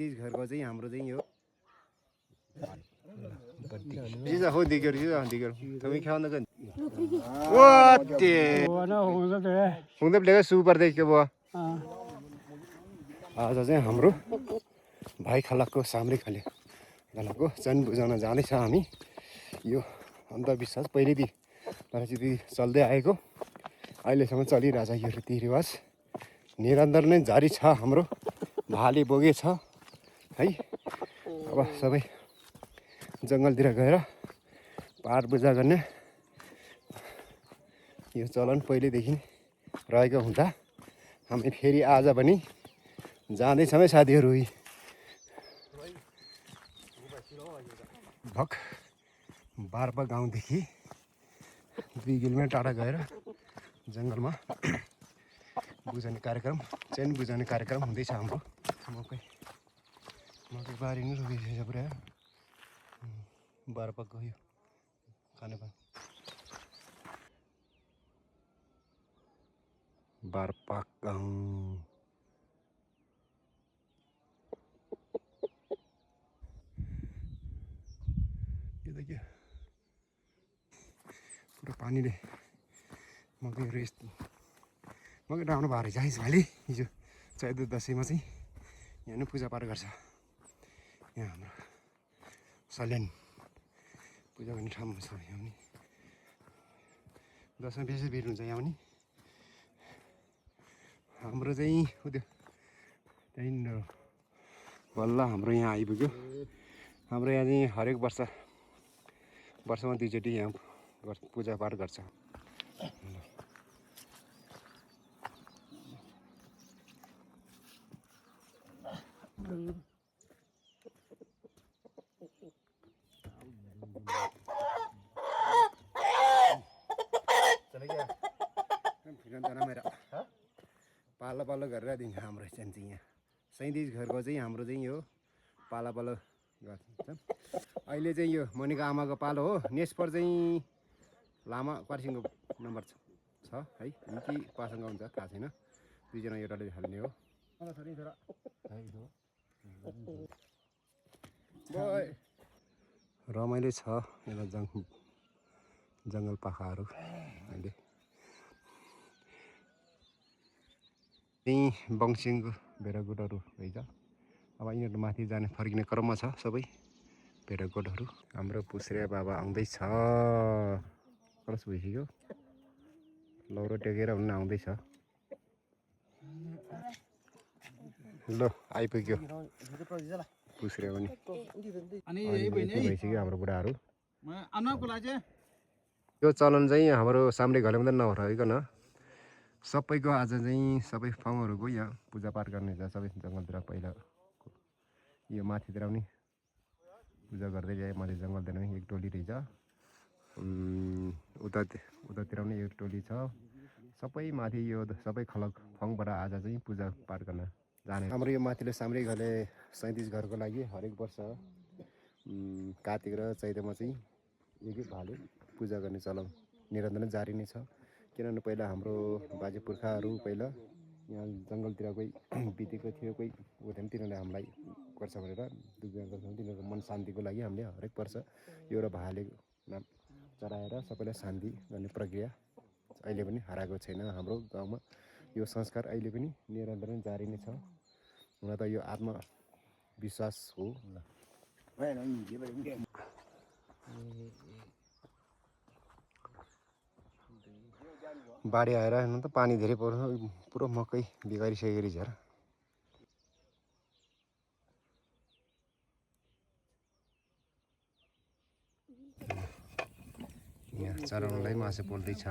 घरको चाहिँ हाम्रो चाहिँ यो जिजा हो दिगर तुम्ही खेळा नका ओते हुँदै प्लेगा सुपर देख्यो बुवा आज चाहिँ हाम्रो भाइ खलाको साम्रे खाले खलाको चन बुझाउन जाँदैछ हामी यो अन्धविश्वास पहिलेदेखि परिस्थिति चल्दै आएको अहिलेसम्म चलिरहेछ यो रीतिरिवाज निरन्तर नै जारी छ हाम्रो भाले बोगेछ है अब सबै जङ्गलतिर गएर पार पूजा गर्ने यो चलन पहिलेदेखि रहेको हुँदा हामी फेरि आज पनि जाँदैछौँ साथीहरू भक बार्पा गाउँदेखि 2 किलोमिटर टाढा गएर जङ्गलमा बुझाउने कार्यक्रम चेन बुझाउने कार्यक्रम हुँदैछ हाम्रो मकै बारी नै रोपिसकेछ पुरा बार्पाको यो खानेपानी बार्पा गाउँ यो त के पुरा पानीले मकैहरू यस्तो मकै राम्रो भएर रहेछ भाइले हिजो चैत दसैँमा चाहिँ यहाँ नै पूजापाठ गर्छ यहाँ हाम्रो सल्यान पूजा गर्ने ठाउँ छ यहाँ पनि दसैँमा बेसी भिड हुन्छ यहाँ पनि हाम्रो चाहिँ त्यो त्यहीँनिर बल्ल हाम्रो यहाँ आइपुग्यो हाम्रो यहाँ चाहिँ हरेक वर्षमा 2 चोटि यहाँ पूजापाठ गर्छ पालो पालो गरेर दिन्छ हाम्रो चाहिँ यहाँ 37 घरको चाहिँ हाम्रो चाहिँ यो पालो पालो गर्छ अहिले चाहिँ यो मनिका आमाको पालो हो नेक्स्ट पर चाहिँ लामा पर्सिङको नम्बर छ है कि पासँग हुन्छ थाहा छैन 2 जना एउटाले हाल्ने हो रमाइलो छ यता जङ्गल पाखाहरू अहिले त्यही बङ्सिङको भेडागोठहरू रहेछ अब यिनीहरू माथि जाने फर्किने क्रममा छ सबै भेडागोठहरू हाम्रो पुस्रे बाबा आउँदैछ क्रस भइसक्यो लौरो टेकेर हुन आउँदैछ ल आइपुग्यो पुस्रे पनि भइसक्यो हाम्रो बुढाहरू यो चलन चाहिँ हाम्रो साम्रे घरले मात्रै नहराइकन सबैको आज चाहिँ सबै ठाउँहरूको यहाँ पूजापाठ गर्ने छ सबै जङ्गलतिर पहिला यो माथितिर पनि पूजा गर्दै ल्याए माथि जङ्गलतिर पनि एक टोली रहेछ उतातिर पनि एक टोली छ सबै माथि यो सबै खलक ठाउँबाट आज चाहिँ पूजापाठ गर्न जाने हाम्रो यो माथिल्लो साम्रे घरले 37 घरको लागि हरेक वर्ष कार्तिक र चैतमा चाहिँ एकै भाले पूजा गर्ने चलन निरन्तर जारी नै छ किनभने पहिला हाम्रो बाजे पुर्खाहरू पहिला यहाँ जङ्गलतिर कोही बितेको थियो कोही उठ्यो तिनीहरूले हामीलाई गर्छ भनेर दुःख गर्छौँ तिनीहरूको मन शान्तिको लागि हामीले हरेक वर्ष एउटा भाले नाम चढाएर सबैलाई शान्ति गर्ने प्रक्रिया अहिले पनि हराएको छैन हाम्रो गाउँमा यो संस्कार अहिले पनि निरन्तर जारी नै छ हुन त यो आत्मविश्वास हो बाढी आएर हेर्नु त पानी धेरै पर्छ पुरो मकै बिगारिसकेको रहेछ यहाँ चराउनलाई मासु पोल्दैछ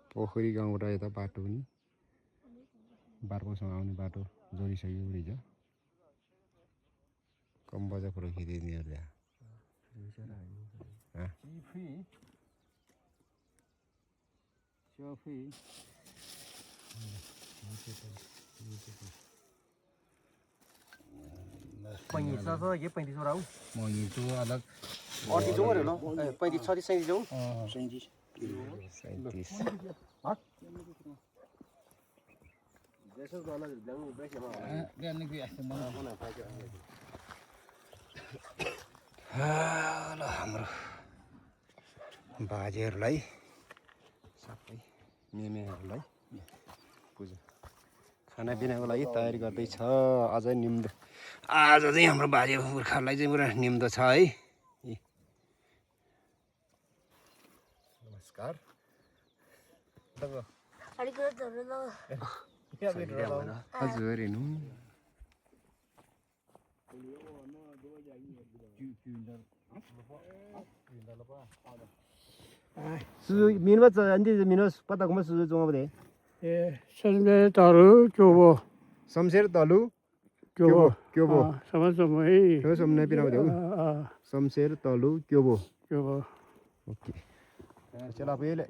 पोखरी गाउँबाट यता बाटो पनि बार्पोसँग आउने बाटो जोडिसक्यो रहेछ कम बजा फोटो खिचिदिने पैँतिस छ यो 35 वटा हो मनी तो अलग 38 जाउँ अरे ल 35 36 37 जाउँ 37 ल हाम्रो बाजेहरूलाई सबै मेमेहरूलाई पूजा खानापिनाको लागि तयारी गर्दैछ अझै निम्दो आज चाहिँ हाम्रो बाजे पुर्खाहरूलाई चाहिँ पुरा निम्दो छ है नमस्कार हजुर हेर्नु सुजु मिनबा अन्ति मिनोस पत्ता घुमा सुजु जोङबदे 선배 따로 교보 शमशेर तलु 교보 क्योबो समझ त्यो सम्ने पिनाउ देऊ शमशेर तलु क्योबो 교보 ओके चला पहिले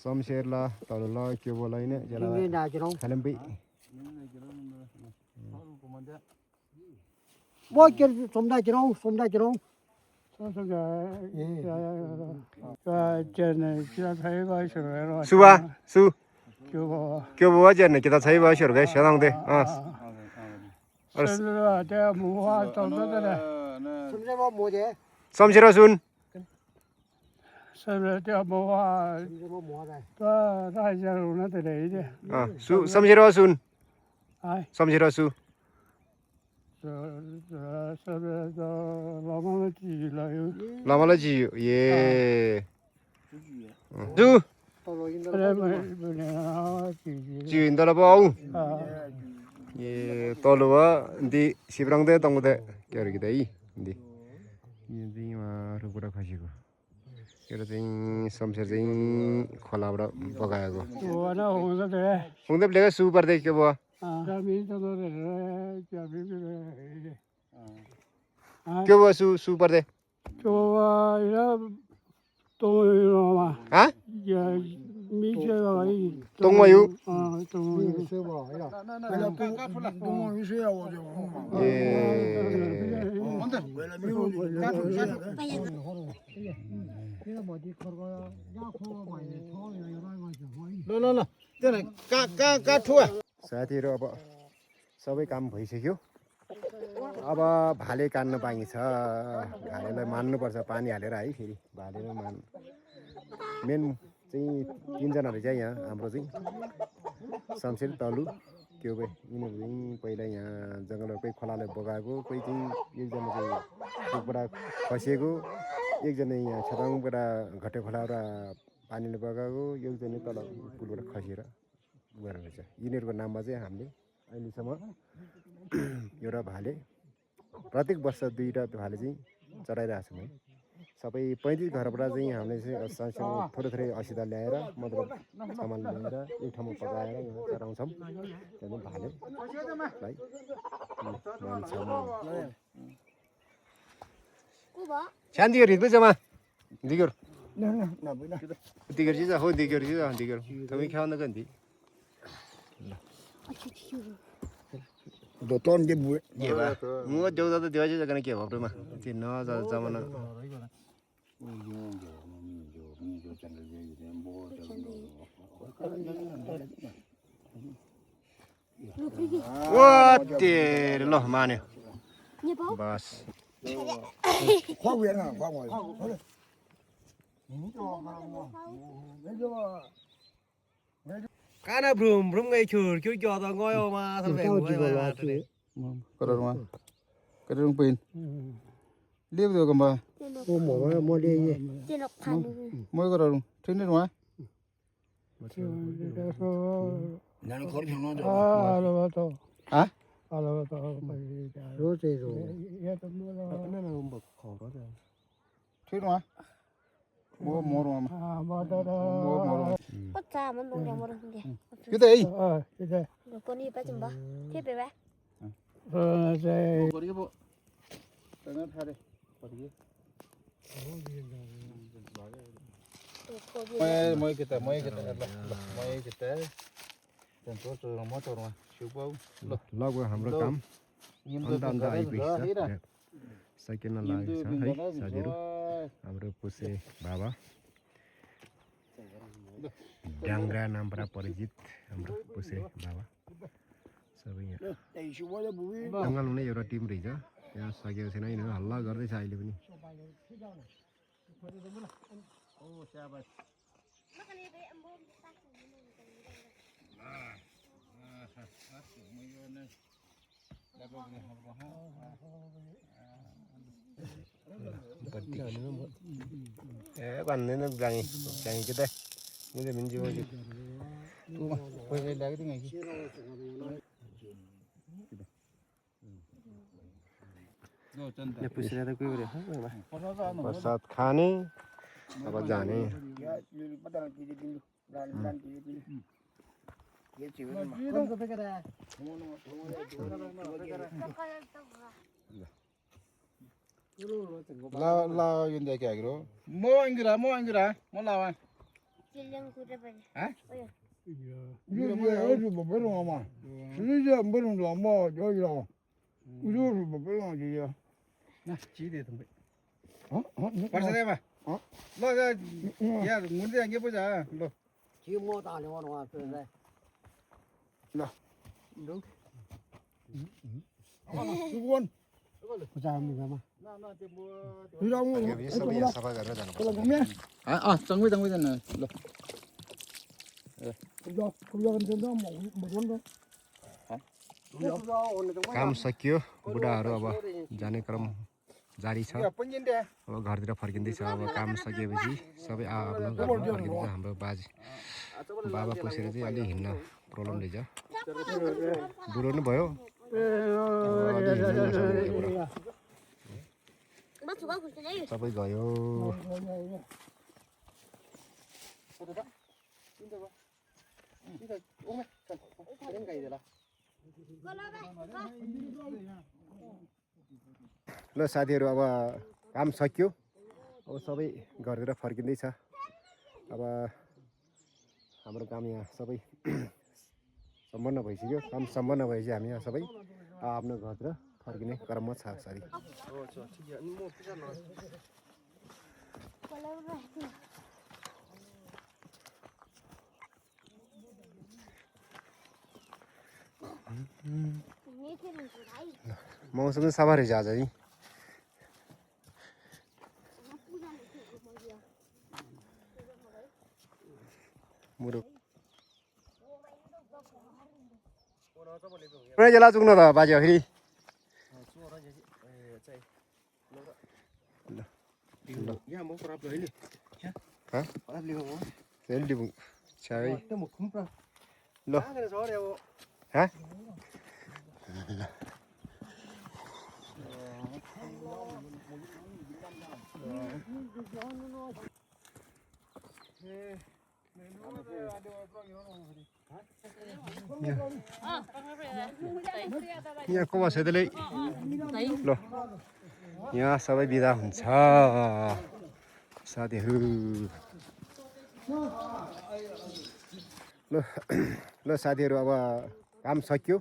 शमशेरला तलुला क्योबोला हैन जला खालम्पी 뭐 이렇게 솜다지롱 저는 지나 사이가 싫어요. सुबा सु 교보 क्योबो जर्ने किता छै बस्योहरु गए सदाउँदै 선배가 내가 무화 정도들에 솜사뭐 뭐지? शमशेर सुन 선배 내가 무화 솜사뭐 뭐하다? 또 다이자를 오나들에 이제 सु शमशेर सुन 아이 शमशेर सु 저 선배도 너무 지라요. लामाला जियो ए जु 그래 뭐냐 지지 जियो इन्दला बाउ 아 ए तलुवा दि सिब्राङदै तङदै केहरु किदै दि यो चाहिँ उहाँहरु कुरा खसेको यो चाहिँ शमशेर चाहिँ खोलाबाट बगाएको 뭐나 오는데 हुँदै प्लेगा सु पर्दै के भयो के भयो सु पर्दै 좋아요. 똥이로마. हाँ 야, 미쳐가 이. 똥마유 똥마유. साथीहरु अब सबै काम भइसक्यो अब भाले काट्न बाँकी छ भालेलाई मान्नुपर्छ पानी हालेर है फेरि भालेलाई मेन चाहिँ तीनजना रहेछ यहाँ हाम्रो चाहिँ शमशेर तलु त्यो यिनीहरू चाहिँ पहिला यहाँ जङ्गलमा कोही खोलाले बगाएको कोही चाहिँ एकजना चाहिँ टुकबाट खसिएको एकजना यहाँ छेदाङबाट घटे खोलाबाट पानीले बगाएको एकजना तल पुलबाट खसेर गएर रहेछ यिनीहरूको नाममा चाहिँ हामीले अहिलेसम्म एउटा भाले प्रत्येक वर्ष 2टा भाले चाहिँ चढाइरहेको छौँ है सबै 35 घरबाट चाहिँ हामीले चाहिँ थोरै थोरै असिदा ल्याएर मतलब सामान ल्याएर एक ठाउँमा पकाएर यहाँ चढाउँछौँ त्यहाँदेखि भालेलाई मान्छौँ शान्तिगर हिँड्दै जमा दिगर दिगर चाहिँ हो दिगर चाहिँ दिगर तपाईँ खाउन गन्थी दोतोन जे बुए के भा म देउदा त देवाजी जगन के भप्रेमा त्यो न जमाना ओ तेरे ल मान्यो बस काना भ्रुम भ्रुम गई छुर क्यों क्या तो गयो मा सबले कररमा करम पेन लेब दो कम्बा मोय करम ठिनै रुवा नानी खर छन 알아봐도. 아? 알아봐도. 로제로. 얘도 뭐라. न न खौरा ठिक रुवा 뭐 뭐로 하면 아, 맞아라. 뭐 꽃자 문 동장 모르는 게. 그대 그래. 꼬니 빠진 봐. 티비 왜? 그래. 버리게 뭐 떠나 타래 버리게 뭐 있겠다 뭐 있겠다 tentu tu motor mah siapa लगभग हाम्रो काम अन्त अन्त आइपुगेको छ सकिन लागेको छ है साथीहरू हाम्रो पुसे बाबा डाङ्ग्रा नामबाट परिचित हाम्रो पुसे बाबा सबै यहाँ जङ्गल हुने एउटा टिम रहेछ त्यहाँ सकेको छैन यिनीहरू हल्ला गर्दैछ अहिले पनि भन्दैन जाने जाने के त मुझे मिन्जी मुझे कोही लाग्दैन कि प्रसाद खाने अब जाने ला यिंदा क्या करो मो अंगिरा मो लावा 질량 구래 빨리. 이게 어디 뭐 별로 아마. 진짜 별로 아마 저기라. 이거 뭐 별로 아니야. 나 지대 좀 어? 벌써 대봐 어? 너가 야 문제 안겨 보자 너 지금 뭐 다녀오는 거야, 그래. 수건. 부자입니다, 마. 이라고 सबै यहाँ सफा गरेर जानुपर्छ 정위 되네 너 그거 근데 뭐 정도? काम सकियो बुढाहरू अब जाने क्रम जारी छ 야 번진데 अब घरतिर फर्किँदैछ अब काम सकिएपछि सबै आफ्नो घरमा फर्किँदैछ हाम्रो बाबा पुसेर चाहिँ अलि हिँड्न प्रब्लम रहेछ बुढो पनि भयो अलि हिँड्नु नसक्ने बुढो 엄마 누가 굴잖아요. सबै गयो ल साथीहरू अब काम सकियो अब सबै घरतिर फर्किँदैछ अब हाम्रो काम यहाँ सबै सम्पन्न भइसक्यो काम सम्पन्न भएपछि हामी यहाँ सबै आफ्नो घरतिर फर्किने क्रममा छ साथी मौसम चाहिँ सफा रहेछ आज है मुरुक जेला चुक्न त बाजे फेरि ल hả यहाँ को बसेकोले ल यहाँ सबै बिदा हुन्छ साथीहरू ल ल साथीहरू अब काम सकियो